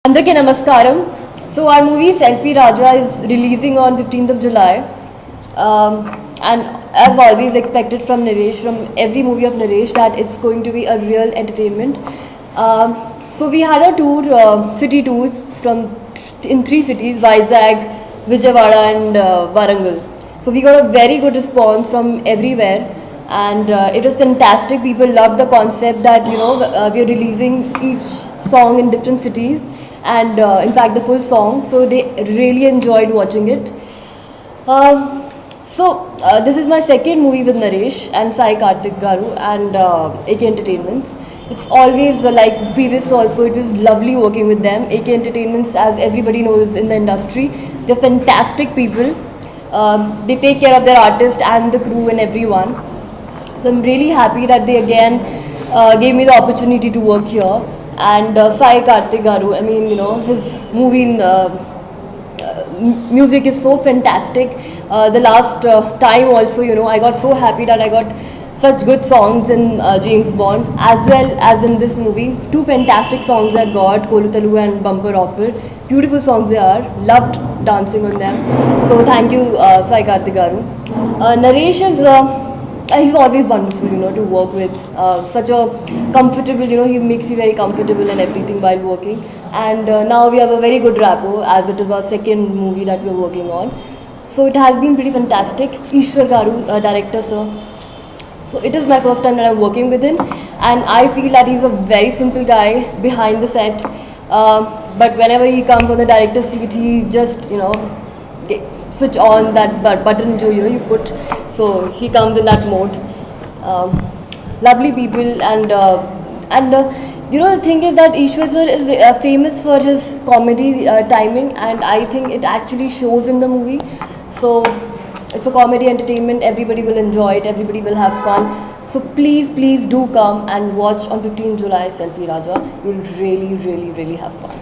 Andarki Namaskaram. So our movie Selfie Raja is releasing on 15th of July. And as always expected from Naresh, from every movie of Naresh, that it's going to be a real entertainment. So we had a tour, city tours in three cities, Vizag, Vijayawada and Warangal. So we got a very good response from everywhere, and it was fantastic. People loved the concept that we are releasing each song in different cities, and in fact the full song. So they really enjoyed watching it. This is my second movie with Naresh and Sai Karthik Garu and AK Entertainments. It's always like previous also, it was lovely working with them. AK Entertainments, as everybody knows in the industry, they're fantastic people. They take care of their artist and the crew and everyone. So I'm really happy that they again gave me the opportunity to work here. And Sai Karthik Garu, I mean, his movie music is so fantastic. The last time also, I got so happy that I got such good songs in James Bond as well as in this movie. Two fantastic songs I got, Kolutalu and Bumper Offer. Beautiful songs they are. Loved dancing on them. So thank you, Sai Karthik Garu. Naresh is he's always wonderful, to work with. Such a comfortable, he makes you very comfortable and everything while working. And now we have a very good rapport, as it is our second movie that we're working on. So it has been pretty fantastic. Ishwar Garu, director, sir. So it is my first time that I'm working with him, and I feel that he's a very simple guy behind the set. But whenever he comes on the director's seat, he just, switch on that button you put. So he comes in that mode. Lovely people, and the thing is that Ishwar sir is famous for his comedy timing, and I think it actually shows in the movie. So it's a comedy entertainment. Everybody will enjoy it. Everybody will have fun. So please do come and watch on 15th July Selfie Raja. You'll really have fun.